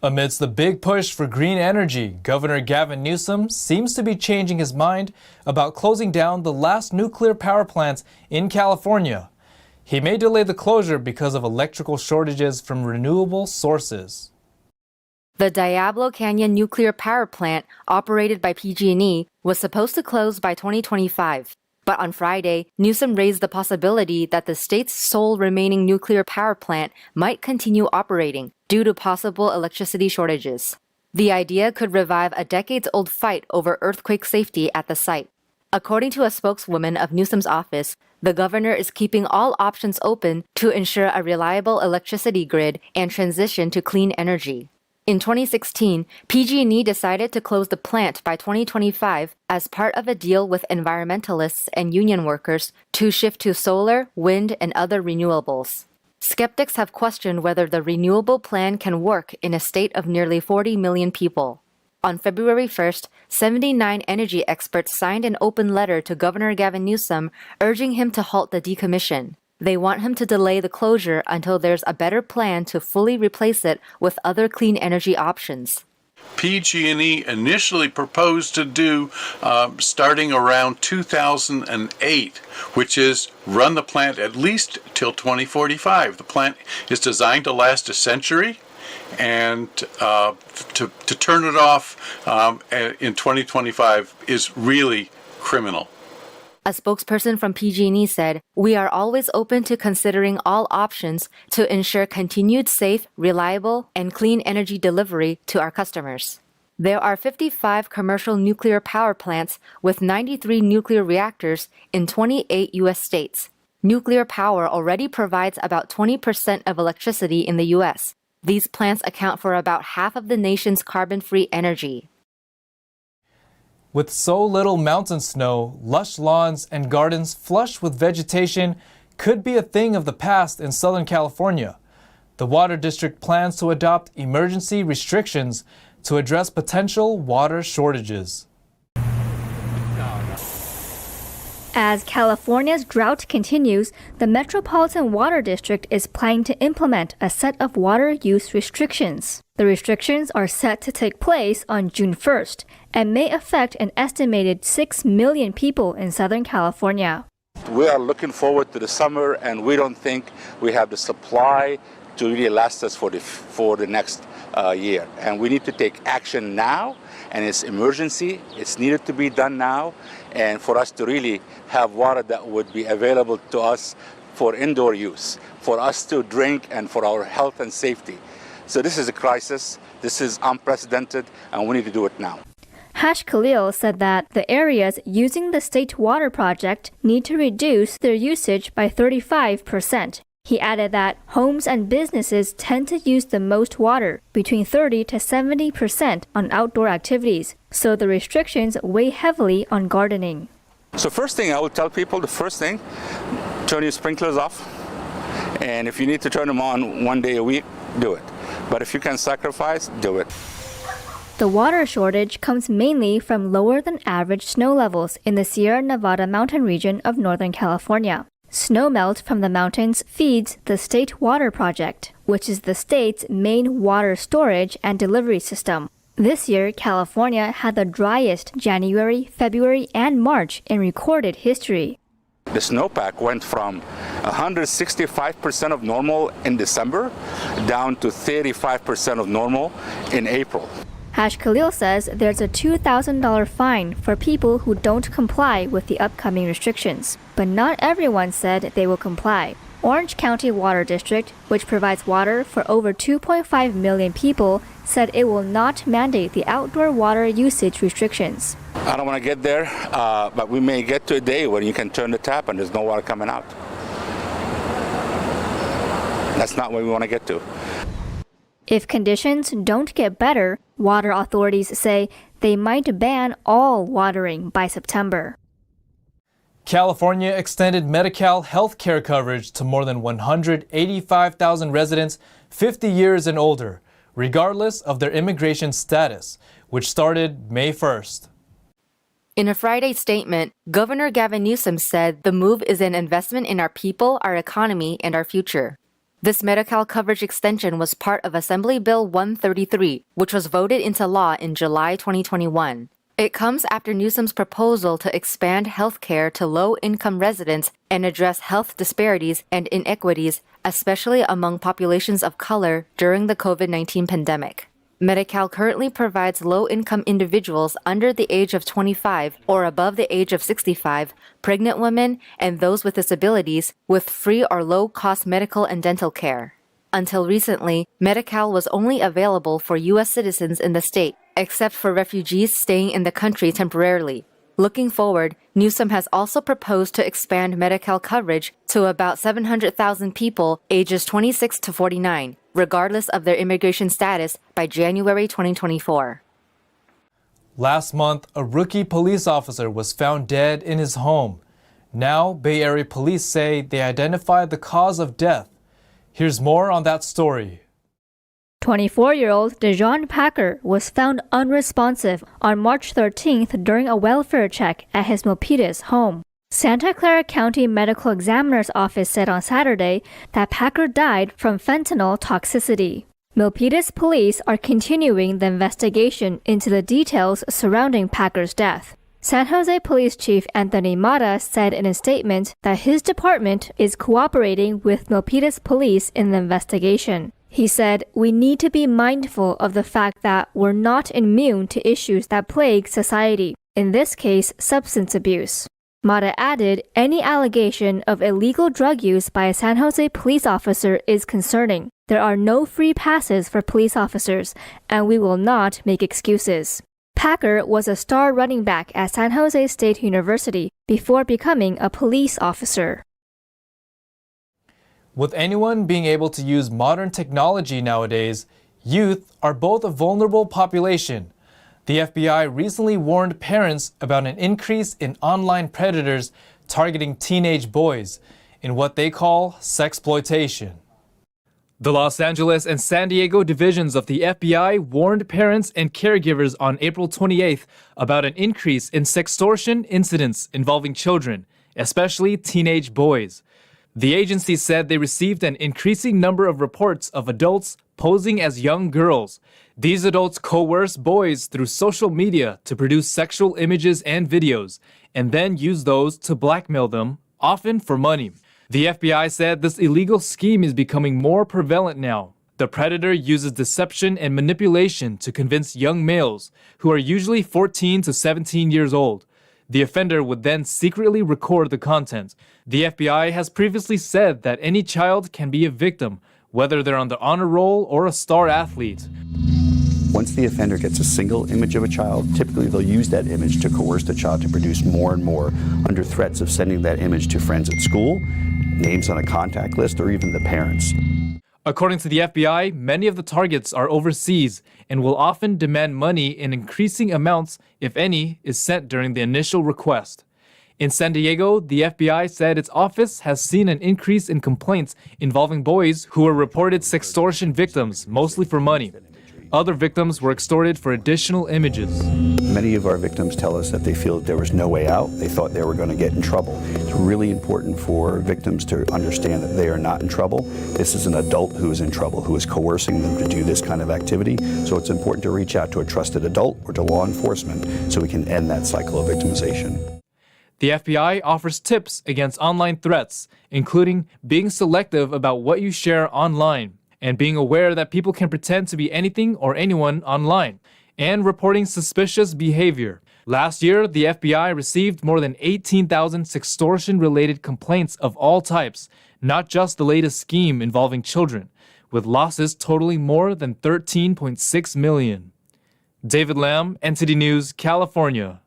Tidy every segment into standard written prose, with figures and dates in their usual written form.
Amidst the big push for green energy, Governor Gavin Newsom seems to be changing his mind about closing down the last nuclear power plants in California. He may delay the closure because of electrical shortages from renewable sources. The Diablo Canyon nuclear power plant, operated by PG&E, was supposed to close by 2025. But on Friday, Newsom raised the possibility that the state's sole remaining nuclear power plant might continue operating due to possible electricity shortages. The idea could revive a decades-old fight over earthquake safety at the site. According to a spokeswoman of Newsom's office, the governor is keeping all options open to ensure a reliable electricity grid and transition to clean energy. In 2016, PG&E decided to close the plant by 2025 as part of a deal with environmentalists and union workers to shift to solar, wind, and other renewables. Skeptics have questioned whether the renewable plan can work in a state of nearly 40 million people. On February 1st, 79 energy experts signed an open letter to Governor Gavin Newsom urging him to halt the decommission. They want him to delay the closure until there's a better plan to fully replace it with other clean energy options. PG&E initially proposed to do starting around 2008, which is run the plant at least till 2045. The plant is designed to last a century, and to turn it off in 2025 is really criminal. A spokesperson from PG&E said, "We are always open to considering all options to ensure continued safe, reliable, and clean energy delivery to our customers." There are 55 commercial nuclear power plants with 93 nuclear reactors in 28 U.S. states. Nuclear power already provides about 20% of electricity in the U.S. These plants account for about half of the nation's carbon-free energy. With so little mountain snow, lush lawns and gardens flush with vegetation could be a thing of the past in Southern California. The Water District plans to adopt emergency restrictions to address potential water shortages. As California's drought continues, the Metropolitan Water District is planning to implement a set of water use restrictions. The restrictions are set to take place on June 1st and may affect an estimated 6 million people in Southern California. We are looking forward to the summer, and we don't think we have the supply to really last us for the next year. And we need to take action now, and it's emergency. It's needed to be done now, and for us to really have water that would be available to us for indoor use, for us to drink, and for our health and safety. So this is a crisis. This is unprecedented, and we need to do it now. Hash Khalil said that the areas using the state water project need to reduce their usage by 35%. He added that homes and businesses tend to use the most water, between 30 to 70% on outdoor activities, so the restrictions weigh heavily on gardening. So first thing I will tell people, the first thing, turn your sprinklers off. And if you need to turn them on one day a week, do it. But if you can sacrifice, do it. The water shortage comes mainly from lower than average snow levels in the Sierra Nevada mountain region of Northern California. Snowmelt from the mountains feeds the State Water Project, which is the state's main water storage and delivery system. This year, California had the driest January, February, and March in recorded history. The snowpack went from 165% of normal in December down to 35% of normal in April. Hash Khalil says there's a $2,000 fine for people who don't comply with the upcoming restrictions, but not everyone said they will comply. Orange County Water District, which provides water for over 2.5 million people, said it will not mandate the outdoor water usage restrictions. I don't want to get there, but we may get to a day when you can turn the tap and there's no water coming out. That's not where we want to get to. If conditions don't get better, water authorities say they might ban all watering by September. California extended Medi-Cal health care coverage to more than 185,000 residents 50 years and older, regardless of their immigration status, which started May 1st. In a Friday statement, Governor Gavin Newsom said the move is an investment in our people, our economy, and our future. This Medi-Cal coverage extension was part of Assembly Bill 133, which was voted into law in July 2021. It comes after Newsom's proposal to expand health care to low-income residents and address health disparities and inequities, especially among populations of color during the COVID-19 pandemic. Medi-Cal currently provides low-income individuals under the age of 25 or above the age of 65, pregnant women, and those with disabilities with free or low-cost medical and dental care. Until recently, Medi-Cal was only available for U.S. citizens in the state, except for refugees staying in the country temporarily. Looking forward, Newsom has also proposed to expand Medi-Cal coverage to about 700,000 people ages 26 to 49, regardless of their immigration status, by January 2024. Last month, a rookie police officer was found dead in his home. Now, Bay Area police say they identified the cause of death. Here's more on that story. 24-year-old Dejon Packer was found unresponsive on March 13th during a welfare check at his Milpitas home. Santa Clara County Medical Examiner's Office said on Saturday that Packer died from fentanyl toxicity. Milpitas police are continuing the investigation into the details surrounding Packer's death. San Jose Police Chief Anthony Mata said in a statement that his department is cooperating with Milpitas police in the investigation. He said, "We need to be mindful of the fact that we're not immune to issues that plague society, in this case, substance abuse." Mata added, "Any allegation of illegal drug use by a San Jose police officer is concerning. There are no free passes for police officers, and we will not make excuses." Packer was a star running back at San Jose State University before becoming a police officer. With anyone being able to use modern technology nowadays, youth are both a vulnerable population. The FBI recently warned parents about an increase in online predators targeting teenage boys in what they call sexploitation. The Los Angeles and San Diego divisions of the FBI warned parents and caregivers on April 28th about an increase in sextortion incidents involving children, especially teenage boys. The agency said they received an increasing number of reports of adults posing as young girls. These adults coerce boys through social media to produce sexual images and videos, and then use those to blackmail them, often for money. The FBI said this illegal scheme is becoming more prevalent now. The predator uses deception and manipulation to convince young males, who are usually 14 to 17 years old. The offender would then secretly record the content. The FBI has previously said that any child can be a victim, whether they're on the honor roll or a star athlete. Once the offender gets a single image of a child, typically they'll use that image to coerce the child to produce more and more under threats of sending that image to friends at school, names on a contact list, or even the parents. According to the FBI, many of the targets are overseas and will often demand money in increasing amounts, if any, is sent during the initial request. In San Diego, the FBI said its office has seen an increase in complaints involving boys who were reported sextortion victims, mostly for money. Other victims were extorted for additional images. Many of our victims tell us that they feel that there was no way out. They thought they were going to get in trouble. It's really important for victims to understand that they are not in trouble. This is an adult who is in trouble, who is coercing them to do this kind of activity. So it's important to reach out to a trusted adult or to law enforcement so we can end that cycle of victimization. The FBI offers tips against online threats, including being selective about what you share online, and being aware that people can pretend to be anything or anyone online, and reporting suspicious behavior. Last year, the FBI received more than 18,000 sextortion-related complaints of all types, not just the latest scheme involving children, with losses totaling more than $13.6 million. David Lamb, NTD News, California.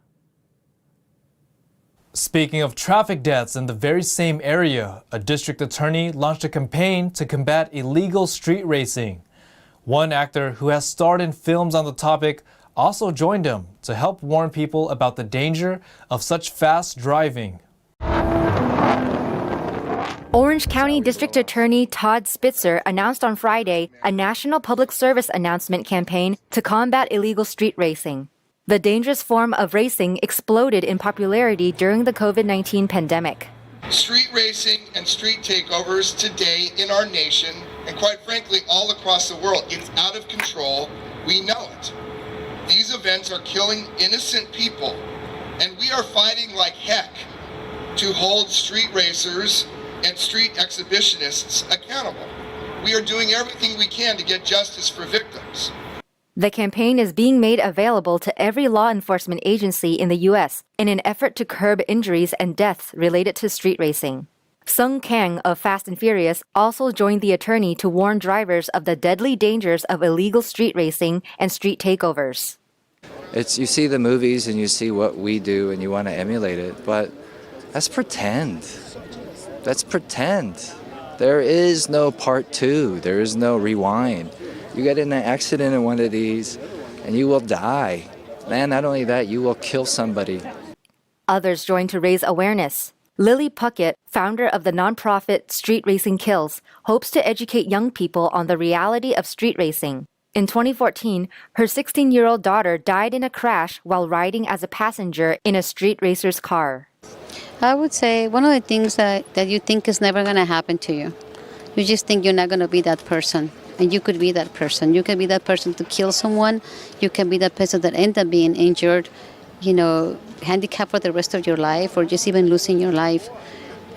Speaking of traffic deaths in the very same area, a district attorney launched a campaign to combat illegal street racing. One actor who has starred in films on the topic also joined him to help warn people about the danger of such fast driving. Orange County District Attorney Todd Spitzer announced on Friday a national public service announcement campaign to combat illegal street racing. The dangerous form of racing exploded in popularity during the COVID-19 pandemic. Street racing and street takeovers today in our nation and quite frankly, all across the world. It's out of control. We know it. These events are killing innocent people, and we are fighting like heck to hold street racers and street exhibitionists accountable. We are doing everything we can to get justice for victims. The campaign is being made available to every law enforcement agency in the U.S. in an effort to curb injuries and deaths related to street racing. Sung Kang of Fast and Furious also joined the attorney to warn drivers of the deadly dangers of illegal street racing and street takeovers. You see the movies and you see what we do and you want to emulate it, but that's pretend. That's pretend. There is no part 2. There is no rewind. You get in an accident in one of these and you will die. And not only that, you will kill somebody. Others joined to raise awareness. Lily Puckett, founder of the nonprofit Street Racing Kills, hopes to educate young people on the reality of street racing. In 2014, her 16-year-old daughter died in a crash while riding as a passenger in a street racer's car. I would say one of the things that you think is never going to happen to you. You just think you're not going to be that person. And you could be that person. You could be that person to kill someone. You can be that person that ends up being injured, handicapped for the rest of your life, or just even losing your life.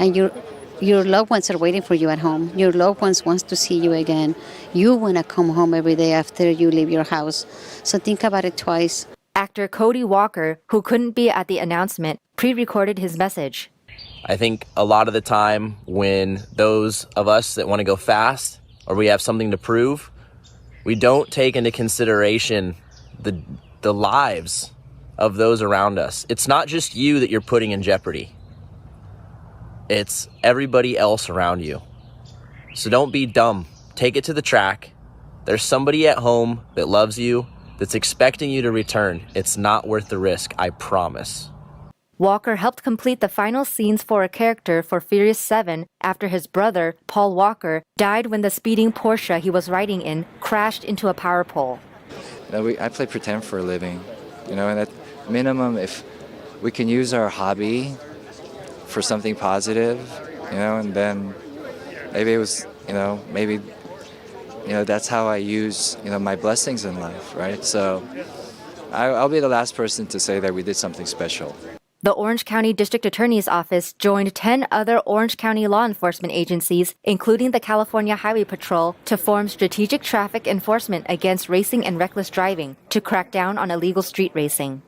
And your loved ones are waiting for you at home. Your loved ones want to see you again. You want to come home every day after you leave your house. So think about it twice. Actor Cody Walker, who couldn't be at the announcement, pre-recorded his message. I think a lot of the time when those of us that want to go fast or we have something to prove, we don't take into consideration the lives of those around us. It's not just you that you're putting in jeopardy. It's everybody else around you. So don't be dumb. Take it to the track. There's somebody at home that loves you, that's expecting you to return. It's not worth the risk, I promise. Walker helped complete the final scenes for a character for Furious 7 after his brother, Paul Walker, died when the speeding Porsche he was riding in crashed into a power pole. I play pretend for a living, and at minimum, if we can use our hobby for something positive, and then maybe it was, that's how I use, my blessings in life, right? So I'll be the last person to say that we did something special. The Orange County District Attorney's Office joined 10 other Orange County law enforcement agencies, including the California Highway Patrol, to form strategic traffic enforcement against racing and reckless driving to crack down on illegal street racing.